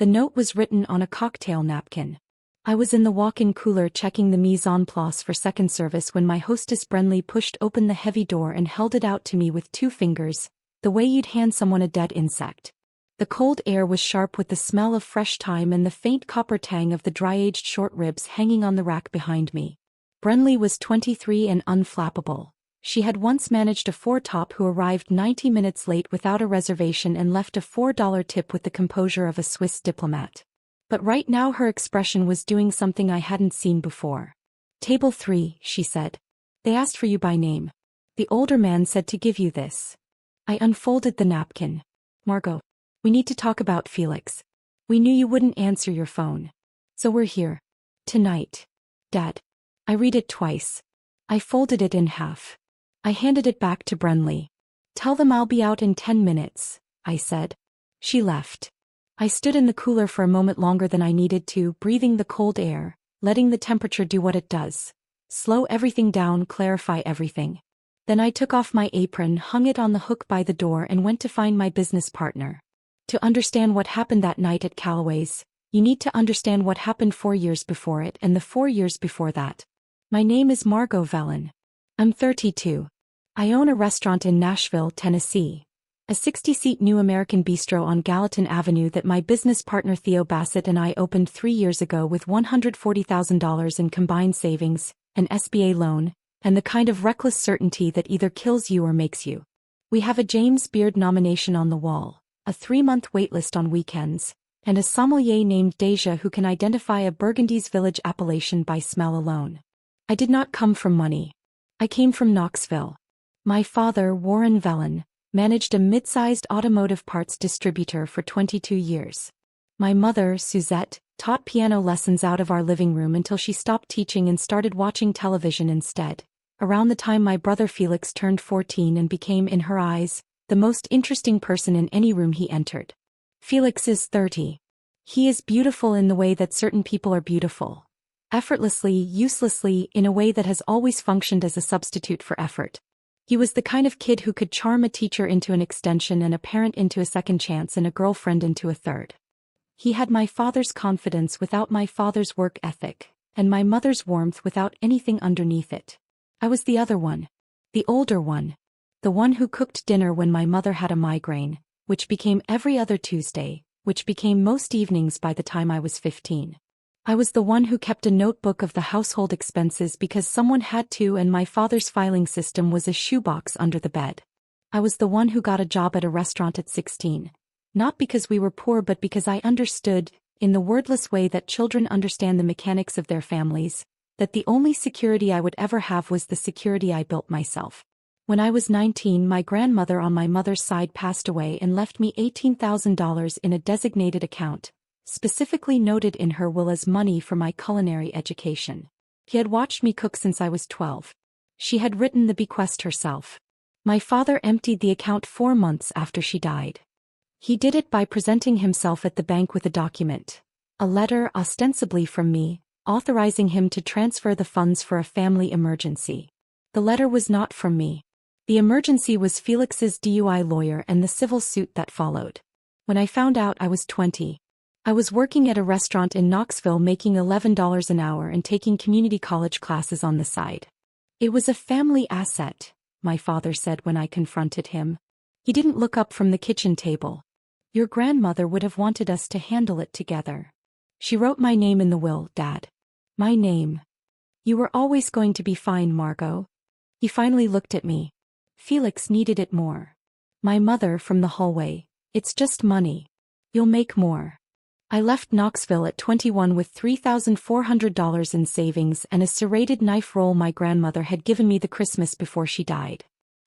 The note was written on a cocktail napkin. I was in the walk-in cooler checking the mise en place for second service when my hostess Brenley pushed open the heavy door and held it out to me with 2 fingers, the way you'd hand someone a dead insect. The cold air was sharp with the smell of fresh thyme and the faint copper tang of the dry-aged short ribs hanging on the rack behind me. Brenley was 23 and unflappable. She had once managed a four-top who arrived 90 minutes late without a reservation and left a $4 tip with the composure of a Swiss diplomat. But right now her expression was doing something I hadn't seen before. "Table 3, she said. "They asked for you by name. The older man said to give you this." I unfolded the napkin. "Margot, we need to talk about Felix. We knew you wouldn't answer your phone. So we're here. Tonight. Dad." I read it twice. I folded it in half. I handed it back to Brenley. "Tell them I'll be out in 10 minutes, I said. She left. I stood in the cooler for a moment longer than I needed to, breathing the cold air, letting the temperature do what it does. Slow everything down, clarify everything. Then I took off my apron, hung it on the hook by the door and went to find my business partner. To understand what happened that night at Callaway's, you need to understand what happened 4 years before it and the 4 years before that. My name is Margot Vellon. I'm 32. I own a restaurant in Nashville, Tennessee. A 60-seat new American bistro on Gallatin Avenue that my business partner Theo Bassett and I opened 3 years ago with $140,000 in combined savings, an SBA loan, and the kind of reckless certainty that either kills you or makes you. We have a James Beard nomination on the wall, a 3-month waitlist on weekends, and a sommelier named Deja who can identify a Burgundy's village appellation by smell alone. I did not come from money. I came from Knoxville. My father, Warren Vellon, managed a mid-sized automotive parts distributor for 22 years. My mother, Suzette, taught piano lessons out of our living room until she stopped teaching and started watching television instead, around the time my brother Felix turned 14 and became, in her eyes, the most interesting person in any room he entered. Felix is 30. He is beautiful in the way that certain people are beautiful. Effortlessly, uselessly, in a way that has always functioned as a substitute for effort. He was the kind of kid who could charm a teacher into an extension and a parent into a second chance and a girlfriend into a third. He had my father's confidence without my father's work ethic, and my mother's warmth without anything underneath it. I was the other one. The older one. The one who cooked dinner when my mother had a migraine, which became every other Tuesday, which became most evenings by the time I was 15. I was the one who kept a notebook of the household expenses because someone had to, and my father's filing system was a shoebox under the bed. I was the one who got a job at a restaurant at 16. Not because we were poor but because I understood, in the wordless way that children understand the mechanics of their families, that the only security I would ever have was the security I built myself. When I was 19, my grandmother on my mother's side passed away and left me $18,000 in a designated account, specifically noted in her will as money for my culinary education. He had watched me cook since I was 12. She had written the bequest herself. My father emptied the account 4 months after she died. He did it by presenting himself at the bank with a document, a letter ostensibly from me, authorizing him to transfer the funds for a family emergency. The letter was not from me. The emergency was Felix's DUI lawyer and the civil suit that followed. When I found out, I was 20. I was working at a restaurant in Knoxville making $11 an hour and taking community college classes on the side. It was a family asset, my father said when I confronted him. He didn't look up from the kitchen table. Your grandmother would have wanted us to handle it together. She wrote my name in the will, Dad. My name. You were always going to be fine, Margot. He finally looked at me. Felix needed it more. My mother from the hallway. It's just money. You'll make more. I left Knoxville at 21 with $3,400 in savings and a serrated knife roll my grandmother had given me the Christmas before she died.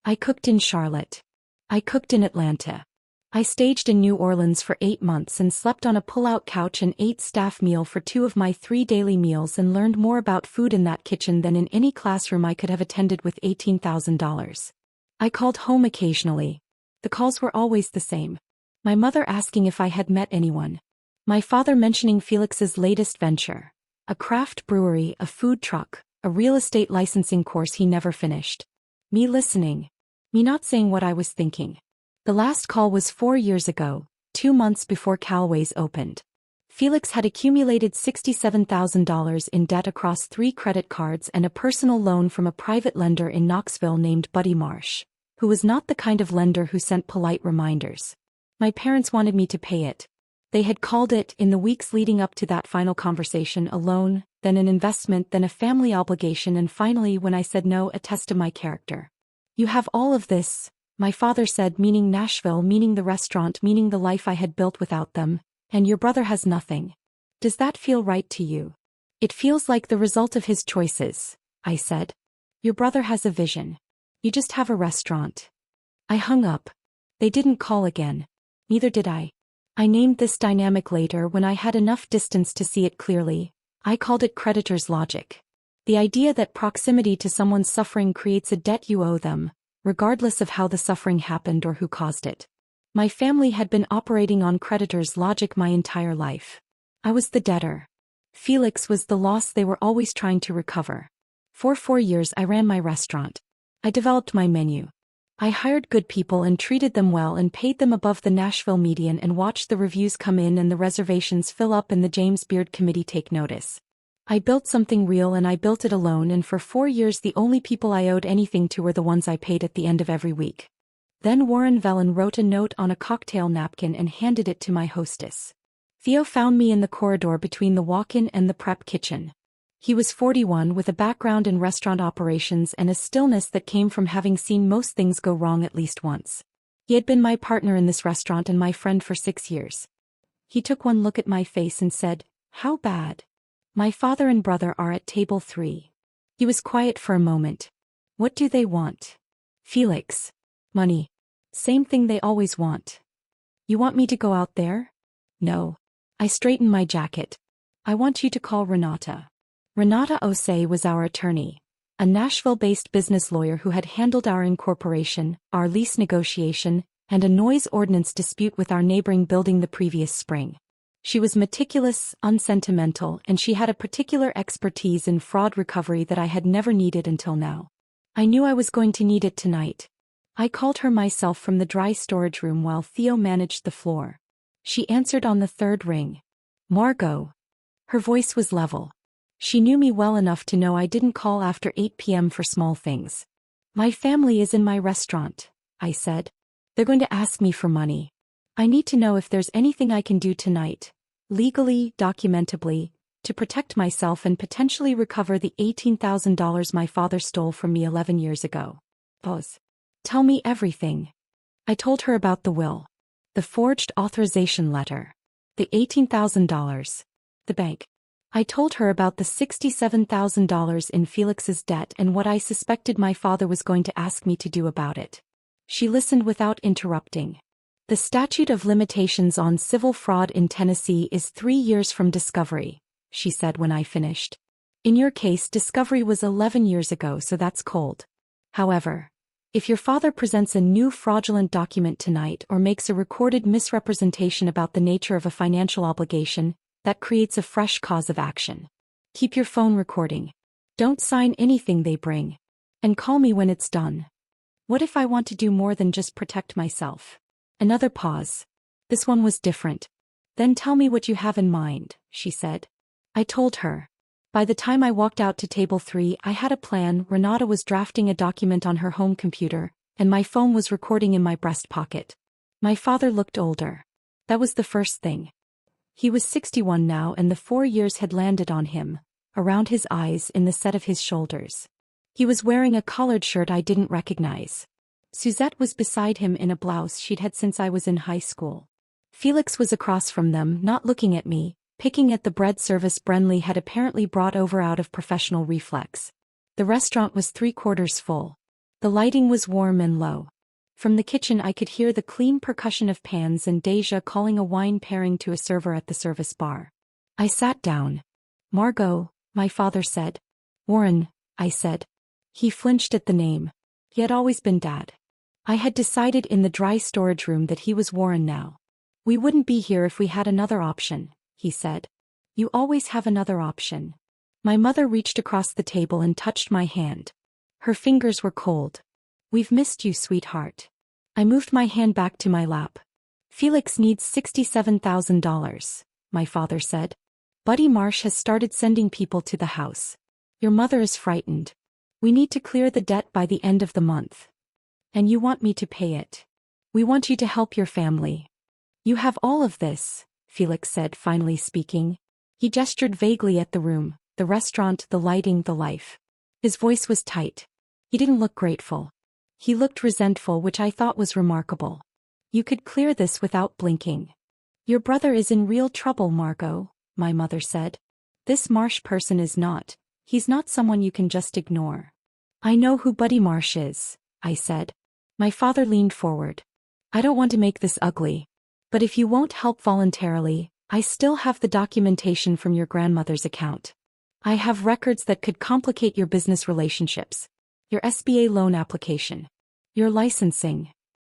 I cooked in Charlotte. I cooked in Atlanta. I staged in New Orleans for 8 months and slept on a pull-out couch and ate staff meal for 2 of my 3 daily meals and learned more about food in that kitchen than in any classroom I could have attended with $18,000. I called home occasionally. The calls were always the same. My mother asking if I had met anyone. My father mentioning Felix's latest venture. A craft brewery, a food truck, a real estate licensing course he never finished. Me listening. Me not saying what I was thinking. The last call was 4 years ago, 2 months before Callaway's opened. Felix had accumulated $67,000 in debt across 3 credit cards and a personal loan from a private lender in Knoxville named Buddy Marsh, who was not the kind of lender who sent polite reminders. My parents wanted me to pay it. They had called it, in the weeks leading up to that final conversation, a loan, then an investment, then a family obligation, and finally, when I said no, a test of my character. "You have all of this," my father said, meaning Nashville, meaning the restaurant, meaning the life I had built without them, "and your brother has nothing. Does that feel right to you?" "It feels like the result of his choices," I said. "Your brother has a vision. You just have a restaurant." I hung up. They didn't call again. Neither did I. I named this dynamic later when I had enough distance to see it clearly. I called it creditor's logic. The idea that proximity to someone's suffering creates a debt you owe them, regardless of how the suffering happened or who caused it. My family had been operating on creditor's logic my entire life. I was the debtor. Felix was the loss they were always trying to recover. For 4 years I ran my restaurant. I developed my menu. I hired good people and treated them well and paid them above the Nashville median and watched the reviews come in and the reservations fill up and the James Beard Committee take notice. I built something real and I built it alone, and for 4 years the only people I owed anything to were the ones I paid at the end of every week. Then Warren Vellon wrote a note on a cocktail napkin and handed it to my hostess. Theo found me in the corridor between the walk-in and the prep kitchen. He was 41 with a background in restaurant operations and a stillness that came from having seen most things go wrong at least once. He had been my partner in this restaurant and my friend for 6 years. He took one look at my face and said, "How bad?" "My father and brother are at table 3. He was quiet for a moment. "What do they want?" "Felix." "Money." "Same thing they always want." "You want me to go out there?" "No." I straightened my jacket. "I want you to call Renata." Renata Osei was our attorney, a Nashville-based business lawyer who had handled our incorporation, our lease negotiation, and a noise ordinance dispute with our neighboring building the previous spring. She was meticulous, unsentimental, and she had a particular expertise in fraud recovery that I had never needed until now. I knew I was going to need it tonight. I called her myself from the dry storage room while Theo managed the floor. She answered on the 3rd ring. "Margot." Her voice was level. She knew me well enough to know I didn't call after 8 p.m. for small things. "My family is in my restaurant," I said. "They're going to ask me for money. I need to know if there's anything I can do tonight, legally, documentably, to protect myself and potentially recover the $18,000 my father stole from me 11 years ago." Pause. "Tell me everything." I told her about the will, the forged authorization letter, the $18,000, the bank. I told her about the $67,000 in Felix's debt and what I suspected my father was going to ask me to do about it. She listened without interrupting. "The statute of limitations on civil fraud in Tennessee is 3 years from discovery," she said when I finished. "In your case, discovery was 11 years ago, so that's cold. However, if your father presents a new fraudulent document tonight or makes a recorded misrepresentation about the nature of a financial obligation, that creates a fresh cause of action. Keep your phone recording. Don't sign anything they bring. And call me when it's done. What if I want to do more than just protect myself?" Another pause. This one was different. "Then tell me what you have in mind," she said. I told her. By the time I walked out to table 3, I had a plan. Renata was drafting a document on her home computer, and my phone was recording in my breast pocket. My father looked older. That was the first thing. He was 61 now, and the 4 years had landed on him, around his eyes, in the set of his shoulders. He was wearing a collared shirt I didn't recognize. Suzette was beside him in a blouse she'd had since I was in high school. Felix was across from them, not looking at me, picking at the bread service Brenley had apparently brought over out of professional reflex. The restaurant was 3/4 full. The lighting was warm and low. From the kitchen I could hear the clean percussion of pans and Deja calling a wine pairing to a server at the service bar. I sat down. "Margot," my father said. "Warren," I said. He flinched at the name. He had always been Dad. I had decided in the dry storage room that he was Warren now. "We wouldn't be here if we had another option," he said. "You always have another option." My mother reached across the table and touched my hand. Her fingers were cold. "We've missed you, sweetheart." I moved my hand back to my lap. "Felix needs $67,000. my father said. Buddy Marsh has started sending people to the house. Your mother is frightened. We need to clear the debt by the end of the month. And you want me to pay it. We want you to help your family. You have all of this, Felix said, finally speaking. He gestured vaguely at the room, the restaurant, the lighting, the life. His voice was tight. He didn't look grateful. He looked resentful, which I thought was remarkable. You could clear this without blinking. Your brother is in real trouble, Margot, my mother said. This Marsh person is not. He's not someone you can just ignore. I know who Buddy Marsh is, I said. My father leaned forward. I don't want to make this ugly. But if you won't help voluntarily, I still have the documentation from your grandmother's account. I have records that could complicate your business relationships. Your SBA loan application. Your licensing.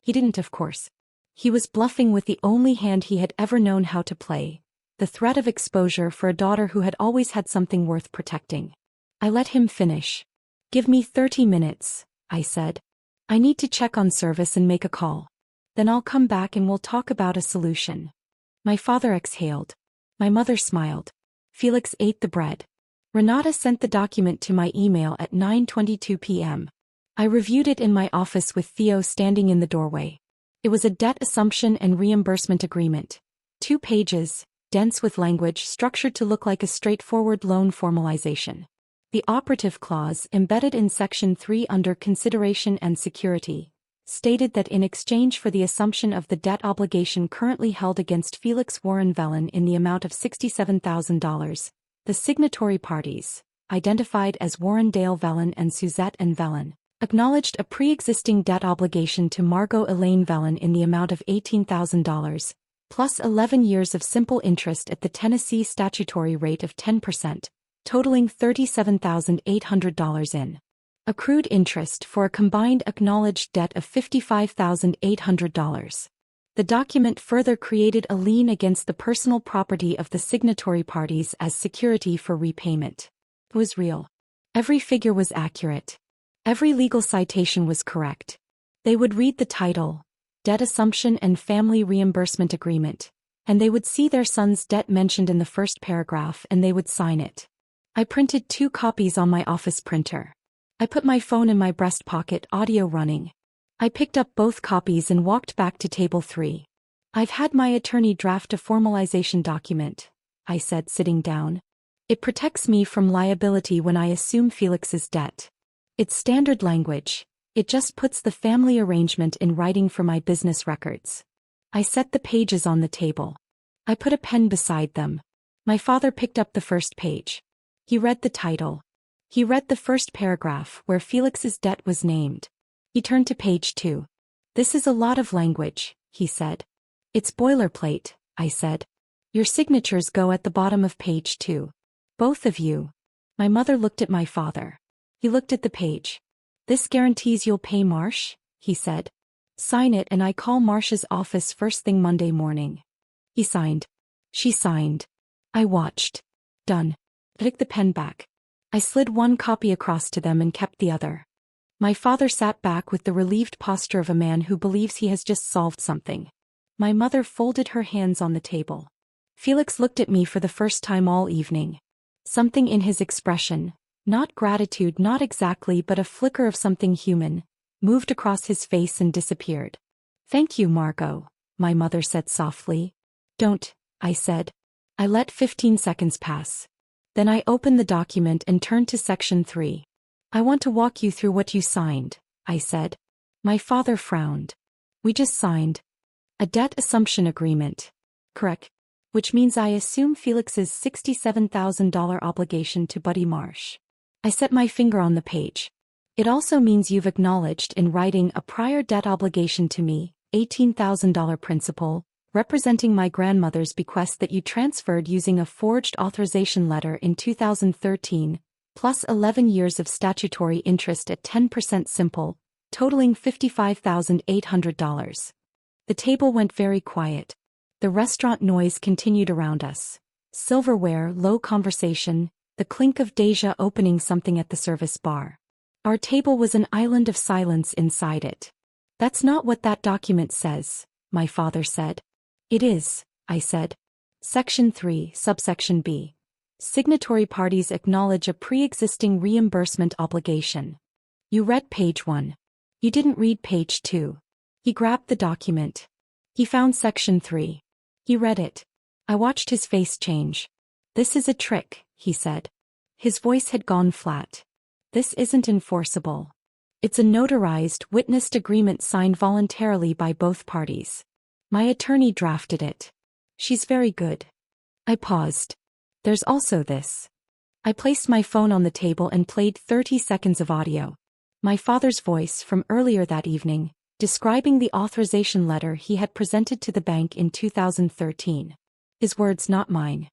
He didn't, of course. He was bluffing with the only hand he had ever known how to play. The threat of exposure for a daughter who had always had something worth protecting. I let him finish. Give me 30 minutes, I said. I need to check on service and make a call. Then I'll come back and we'll talk about a solution. My father exhaled. My mother smiled. Felix ate the bread. Renata sent the document to my email at 9:22 p.m. I reviewed it in my office with Theo standing in the doorway. It was a debt assumption and reimbursement agreement. 2 pages, dense with language structured to look like a straightforward loan formalization. The operative clause, embedded in Section 3 under Consideration and Security, stated that in exchange for the assumption of the debt obligation currently held against Felix Warren Vellon in the amount of $67,000, the signatory parties, identified as Warren Dale Vellon and Suzette N. Vellon, acknowledged a pre-existing debt obligation to Margot Elaine Vellon in the amount of $18,000, plus 11 years of simple interest at the Tennessee statutory rate of 10%, totaling $37,800 in accrued interest for a combined acknowledged debt of $55,800. The document further created a lien against the personal property of the signatory parties as security for repayment. It was real. Every figure was accurate. Every legal citation was correct. They would read the title, Debt Assumption and Family Reimbursement Agreement, and they would see their son's debt mentioned in the first paragraph and they would sign it. I printed 2 copies on my office printer. I put my phone in my breast pocket, audio running. I picked up both copies and walked back to table 3. I've had my attorney draft a formalization document, I said, sitting down. It protects me from liability when I assume Felix's debt. It's standard language. It just puts the family arrangement in writing for my business records. I set the pages on the table. I put a pen beside them. My father picked up the first page. He read the title. He read the first paragraph where Felix's debt was named. He turned to page 2. This is a lot of language, he said. It's boilerplate, I said. Your signatures go at the bottom of page 2. Both of you. My mother looked at my father. He looked at the page. This guarantees you'll pay Marsh, he said. Sign it and I call Marsh's office first thing Monday morning. He signed. She signed. I watched. Done. I took the pen back. I slid one copy across to them and kept the other. My father sat back with the relieved posture of a man who believes he has just solved something. My mother folded her hands on the table. Felix looked at me for the first time all evening. Something in his expression, not gratitude, not exactly, but a flicker of something human, moved across his face and disappeared. Thank you, Margot, my mother said softly. Don't, I said. I let 15 seconds pass. Then I opened the document and turned to Section 3. I want to walk you through what you signed, I said. My father frowned. We just signed a debt assumption agreement. Correct. Which means I assume Felix's $67,000 obligation to Buddy Marsh. I set my finger on the page. It also means you've acknowledged in writing a prior debt obligation to me, $18,000 principal, representing my grandmother's bequest that you transferred using a forged authorization letter in 2013, plus 11 years of statutory interest at 10% simple, totaling $55,800. The table went very quiet. The restaurant noise continued around us. Silverware, low conversation, the clink of Deja opening something at the service bar. Our table was an island of silence inside it. That's not what that document says, my father said. It is, I said. Section 3, Subsection B. Signatory parties acknowledge a pre-existing reimbursement obligation. You read page 1. You didn't read page 2. He grabbed the document. He found Section 3. He read it. I watched his face change. This is a trick, he said. His voice had gone flat. This isn't enforceable. It's a notarized, witnessed agreement signed voluntarily by both parties. My attorney drafted it. She's very good. I paused. There's also this. I placed my phone on the table and played 30 seconds of audio. My father's voice from earlier that evening, describing the authorization letter he had presented to the bank in 2013. His words, not mine.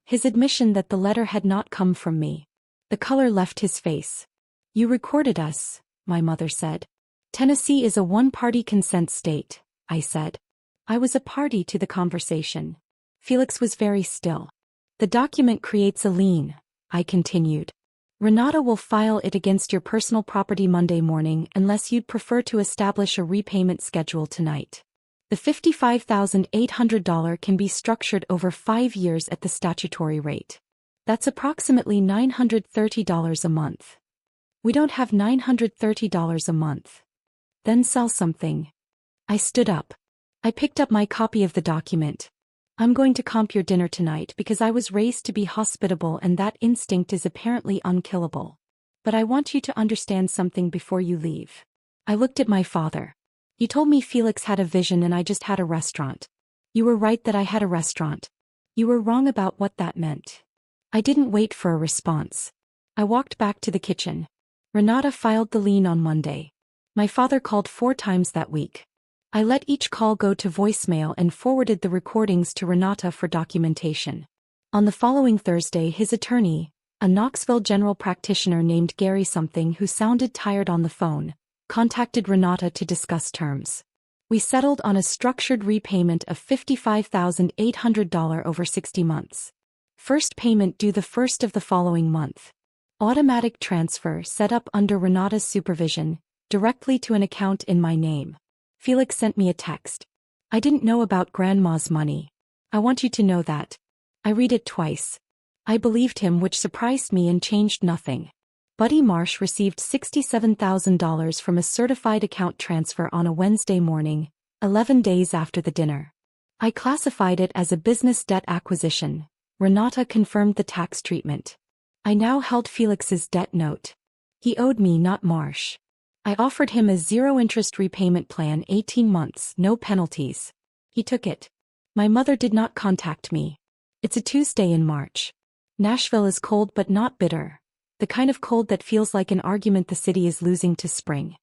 His admission that the letter had not come from me. The color left his face. You recorded us, my mother said. Tennessee is a one-party consent state, I said. I was a party to the conversation. Felix was very still. The document creates a lien, I continued. Renata will file it against your personal property Monday morning unless you'd prefer to establish a repayment schedule tonight. The $55,800 can be structured over 5 years at the statutory rate. That's approximately $930 a month. We don't have $930 a month. Then sell something. I stood up. I picked up my copy of the document. I'm going to comp your dinner tonight because I was raised to be hospitable and that instinct is apparently unkillable. But I want you to understand something before you leave. I looked at my father. You told me Felix had a vision and I just had a restaurant. You were right that I had a restaurant. You were wrong about what that meant. I didn't wait for a response. I walked back to the kitchen. Renata filed the lien on Monday. My father called 4 times that week. I let each call go to voicemail and forwarded the recordings to Renata for documentation. On the following Thursday, his attorney, a Knoxville general practitioner named Gary something who sounded tired on the phone, contacted Renata to discuss terms. We settled on a structured repayment of $55,800 over 60 months. First payment due the first of the following month. Automatic transfer set up under Renata's supervision, directly to an account in my name. Felix sent me a text. I didn't know about Grandma's money. I want you to know that. I read it twice. I believed him, which surprised me and changed nothing. Buddy Marsh received $67,000 from a certified account transfer on a Wednesday morning, 11 days after the dinner. I classified it as a business debt acquisition. Renata confirmed the tax treatment. I now held Felix's debt note. He owed me, not Marsh. I offered him a zero-interest repayment plan, 18 months, no penalties. He took it. My mother did not contact me. It's a Tuesday in March. Nashville is cold but not bitter. The kind of cold that feels like an argument the city is losing to spring.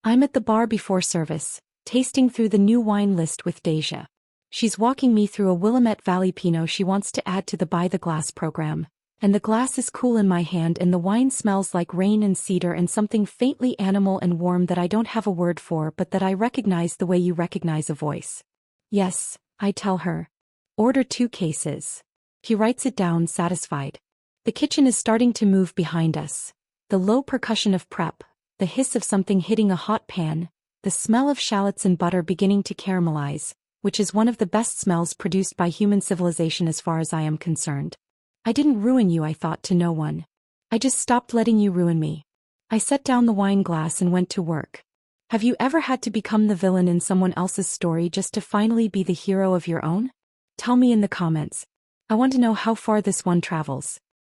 I'm at the bar before service, tasting through the new wine list with Deja. She's walking me through a Willamette Valley Pinot she wants to add to the By the Glass program. And the glass is cool in my hand and the wine smells like rain and cedar and something faintly animal and warm that I don't have a word for but that I recognize the way you recognize a voice. Yes, I tell her. Order 2 cases. He writes it down, satisfied. The kitchen is starting to move behind us. The low percussion of prep, the hiss of something hitting a hot pan, the smell of shallots and butter beginning to caramelize, which is one of the best smells produced by human civilization as far as I am concerned. I didn't ruin you, I thought, to no one. I just stopped letting you ruin me. I set down the wine glass and went to work. Have you ever had to become the villain in someone else's story just to finally be the hero of your own? Tell me in the comments. I want to know how far this one travels.